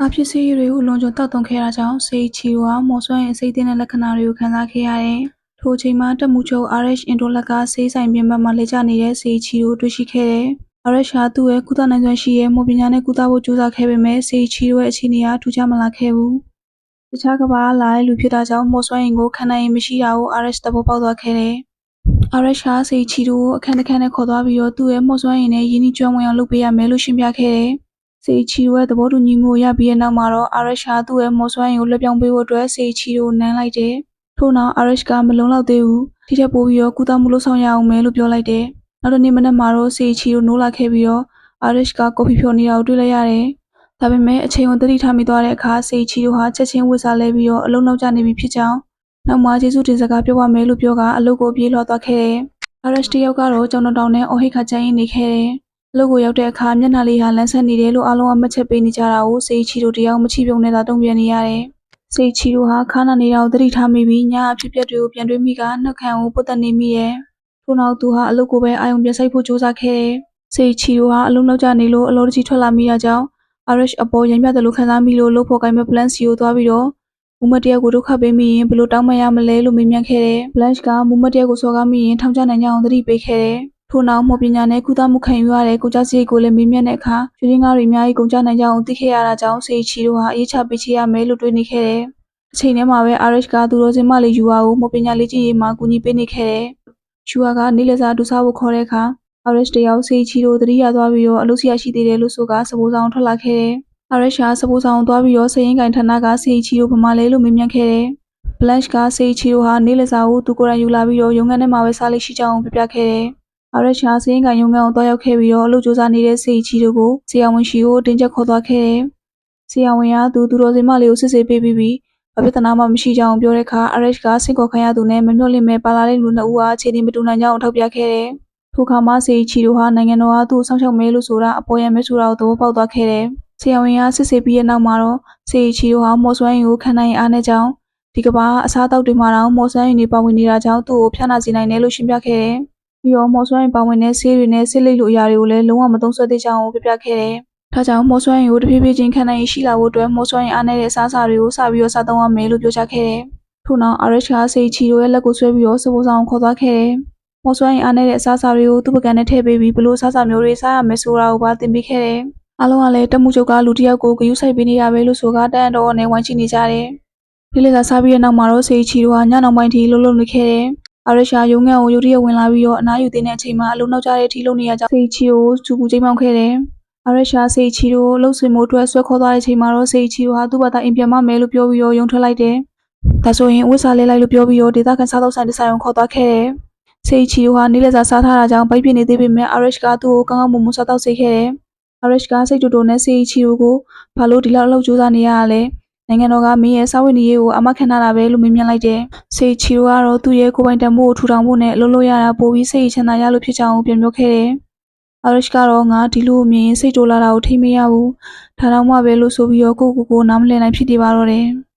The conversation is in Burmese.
အဖြစ်စေးတွေကိုလွန်ကျွံတောက်တုံခဲ့တာကြောင့်စေချီတို့ဟာမော်ဆွမ်းရဲ့စိတ်တင်းတဲ့လက္ခဏာတွေကိုခံစားခဲ့ရတယ်။ထိုအချိန်မှာတက်မှုချုပ် RH အင်ဒိုလက်ကစေးဆိုင်ပြင်ပမှာလေ့ကျနေတဲ့စေချီတို့တွေ့ရှိခဲ့တယ်။ RH ဟာသူ့ရဲ့ကုသနိုင်စွမ်းရှိရဲ့မော်ပညာနဲ့ကုသဖို့ကြိုးစားခဲ့ပေမဲ့စေချီတို့ရဲ့အခြေအနေဟာထူးခြားမလာခဲ့ဘူး။တခြားကဘာလာတဲ့လူဖြစ်တာကြောင့်မော်ဆွမ်းရင်ကိုခံနိုင်ရင်မရှိတာကို RH သဘောပေါက်သွားခဲ့တယ်။ RH ဟာစေချီတို့ကိုအခန်းတစ်ခန်းနဲ့ခေါ်သွားပြီးတော့သူ့ရဲ့မော်ဆွမ်းရင်နဲ့ရင်းနှီးကျွမ်းဝင်အောင်လုပ်ပေးရမယ်လို့ရှင်းပြခဲ့တယ်။စေချီတို့ရဲ့သဘောတူညီမှုရပြီးတဲ့နောက်မှာတော့ RH ဟာသူ့ရဲ့မော်ဆွမ်းရင်ကိုလွှဲပြောင်းပေးဖို့အတွက်စေချီတို့နမ်းလိုက်တယ်။ထို့နောက် RH ကမလုံလောက်သေးဘူး။ဒီထက်ပိုပြီးတော့ကုသမှုလုပ်ဆောင်ရအောင်မယ်လို့ပြောလိုက်တယ်။နောက်တစ်နေ့မနက်မှာတော့စေချီတို့နိုးလာခဲ့ပြီးတော့ RH ကကော်ဖီဖြော်နေတာကိုတွေ့လိုက်ရတယ်။ဒါပေမဲ့အချိန်ကိုသတိထားမိသွားတဲ့အခါစေချီတို့ဟာချက်ချင်းဝစ်စားလဲပြီးတော့အလုံးနောက်ကျနေပြီဖြစ်ကြောင်းနောက်မှကျေးဇူးတင်စကားပြောပါမယ်လို့ပြောကအလုပ်ကိုပြေးလွှားသွားခဲ့တယ်။ RH တယောက်ကတော့ကြောင်တောင်နဲ့အော်ဟစ်ခါကျင်းနေခဲ့တယ်။အလုပ်ကိုရောက်တဲ့အခါမျက်နှာလေးဟာလန်းဆန်းနေတယ်လို့အားလုံးကမှတ်ချက်ပေးနေကြတာကိုစေချီတို့တယောက်မချီပြုံနဲ့သာတုံ့ပြန်နေရတယ်။စေချီတို့ဟာခါနာနေတာကိုသတိထားမိပြီးညအဖြစ်အပျက်တွေကိုပြန်တွေးမိကနှုတ်ခမ်းကိုပုတ်တက်နေမိတယ်။ထို့နောက်သူဟာအလုပ်ကိုပဲအာရုံပြန်စိုက်ဖို့ကြိုးစားခဲ့တယ်။စေချီတို့ဟာအလုံးနောက်ကျနေလို့အလောတကြီးထွက်လာမိတာကြောင့် RH အပေါ်ရမ်းပြတယ်လို့ခံစားမိလို့လုပ်ဖို့ကိုင်းမဲ့ Blanche စီကိုသွားပြီးတော့မူမတ်တယောက်ကိုဒုက္ခပေးမိရင်ဘယ်လိုတောင်းပန်ရမလဲလို့မေးမြန်းခဲ့တယ်။ Blanche ကမူမတ်တယောက်ကိုစော်ကားမိရင်ထောင်ချနိုင်ကြအောင်သတိပေးခဲ့တယ်။ထို့နောက်မော်ပညာနဲ့ကုသမှုခံယူရတဲ့ကုန်ကျစရိတ်ကိုလည်းမေးမြန်းတဲ့အခါကျွေးငါးတွေအများကြီးကုန်ကျနိုင်ကြအောင်သိခဲ့ရတာကြောင့်စေချီတို့ဟာအရေးချပေးချေရမယ်လို့တွေးနေခဲ့တယ်။အချိန်ထဲမှာပဲ RH ကသူတော်စင်မလေးယူဝါကိုမော်ပညာလေ့ကျင့်ရေးမှာကူညီပေးနေခဲ့တယ်။ယူဝါကနေလေစာဒူစားဖို့ခေါ်တဲ့အခါ RH တယောက်စေချီတို့သတိရသွားပြီးတော့အလုပ်ဆရာရှိသေးတယ်လို့ဆိုကစပိုးဆောင်ထွက်လာခဲ့တယ်။ RH ဟာစပိုးဆောင်သွားပြီးတော့စရင်ကင်ဌာနကစေချီတို့ဗမာလဲလို့မေးမြန်းခဲ့တယ်။ Blanche ကစေချီတို့ဟာနေလေစာကိုသူကိုယ်တိုင်ယူလာပြီးတော့ရုံးခန်းထဲမှာပဲစားလိရှိကြောင်းပြပြခဲ့တယ်။ RH ဟာစရင်ကင်ရုံးခန်းကိုတွားရောက်ခဲ့ပြီးတော့အလုပ်ကြိုးစားနေတဲ့စေချီတို့ကိုဆရာဝန်ရှိကိုတင်ချက်ခေါ်သွားခဲ့တယ်။ဆရာဝန်ကသူတော်စင်မလေးကိုစစ်ဆေးပေးပြီးဘာပြဿနာမှမရှိကြောင်းပြောတဲ့အခါ RH ကဆင့်ခေါ်ခံရသူနဲ့မမျှော်လင့်မဲ့ပါလာတဲ့လူနှစ်ဦးဟာအခြေအနေမတူနိုင်ကြောင်းထောက်ပြခဲ့တယ်။ထိုအခါမှစေချီတို့ဟာနိုင်ငံတော်ကသူ့ကိုစောင့်ရှောက်မယ်လို့ဆိုတာအပေါ်ရံမဲဆိုတာကိုသဘောပေါက်သွားခဲ့တယ်။ဆရာဝန်ကစစ်ဆေးပြီးတဲ့နောက်မှာတော့စေချီတို့ဟာမော်ဆွမ်းရင်ကိုခံနိုင်အားနဲ့ကြောင်းဒီကဘာအစားအသောက်တွေမှာတော့မော်ဆွမ်းရင်တွေပါဝင်နေတာကြောင့်သူ့ကိုဖျားနာစေနိုင်တယ်လို့ရှင်းပြခဲ့တယ်။ပြီးတော့မော်ဆွမ်းရင်ပါဝင်တဲ့ဆေးတွေနဲ့ဆေးလိပ်လိုအရာတွေကိုလည်းလုံးဝမသုံးစွဲသေးကြောင်းကိုပြပြခဲ့တယ်။ဒါကြောင့်မော်ဆွမ်းရင်ကိုတဖြည်းဖြည်းချင်းခံနိုင်ရရှိလာဖို့အတွက်မော်ဆွမ်းရင်အားနည်းတဲ့အစားအစာတွေကိုစပြီးတော့စားသုံးရမယ်လို့ပြောကြားခဲ့တယ်။ထို့နောက် RH ကစေချီတို့ရဲ့လက်ကိုဆွဲပြီးတော့စပိုးဆောင်ခေါ်သွားခဲ့တယ်။မော်ဆွမ်းရင်အားနည်းတဲ့အစားအစာတွေကိုသူ့ပကံနဲ့ထည့်ပေးပြီးဘလို့အစားအစာမျိုးတွေစားရမယ်ဆိုတာကိုပါသင်ပေးခဲ့တယ်။အားလုံးကလည်းတက်မှုချုပ်ကလူတစ်ယောက်ကိုဂရုစိုက်ပေးနေရပဲလို့ဆိုကတန်တော်နဲ့ဝိုင်းချိနေကြတယ်။ဒီလေသာစားပြီးတဲ့နောက်မှာတော့စေချီတို့ဟာညနောက်ပိုင်းထိလှုပ်လှုပ်နေခဲ့တယ်။ RH ရုံးခန်းကိုရုတ်တရက်ဝင်လာပြီးတော့အနားယူသေးတဲ့အချိန်မှာအလုံးနောက်ကျတဲ့အထိလှုပ်နေရကြောင်းစေချီကိုစူပူချိန်မောင်းခဲ့တယ်။ RH စေချီတို့လှုပ်ဆွေးမှုအတွက်ဆွဲခေါ်သွားတဲ့အချိန်မှာတော့စေချီတို့ဟာသူ့ဘာသာအိမ်ပြန်မမယ်လို့ပြောပြီးတော့ရုံထွက်လိုက်တယ်။ဒါဆိုရင်ဝစ်စာလေးလိုက်လို့ပြောပြီးတော့ဒေသခံစားသောက်ဆိုင်တစ်ဆိုင်ကိုခေါ်သွားခဲ့တယ်။စေချီတို့ဟာနေလက်စာစားထားတာကြောင့်ဗိုက်ပြနေသေးပေမဲ့ RH ကသူ့ကိုကောင်းကောင်းမွန်မွန်စားသောက်စေခဲ့တယ်။ RH ကစိတ်တူတူနဲ့စေချီတို့ကိုဘာလို့ဒီလောက်အလုပ်ကြိုးစားနေရတာလဲ။နိုင်ငံတော်ကမင်းရဲ့စာဝတ်နေရေးကိုအမခံထားတာပဲလို့မေးမြန်းလိုက်တယ်။စေချီတို့ကတော့သူ့ရဲ့ကိုယ်ပိုင်တန်ဖိုးကိုထူထောင်ဖို့နဲ့အလုပ်လုပ်ရတာပိုပြီးစိတ်ချမ်းသာရလို့ဖြစ်ကြောင်းကိုပြန်ပြောခဲ့တယ်။ RH ကတော့ငါဒီလိုမြင်စိတ်တိုးလာတာကိုထိမရဘူး။ဒါတော့မှပဲလို့ဆိုပြီးတော့ကိုနားမလည်နိုင်ဖြစ်နေပါတော့တယ်။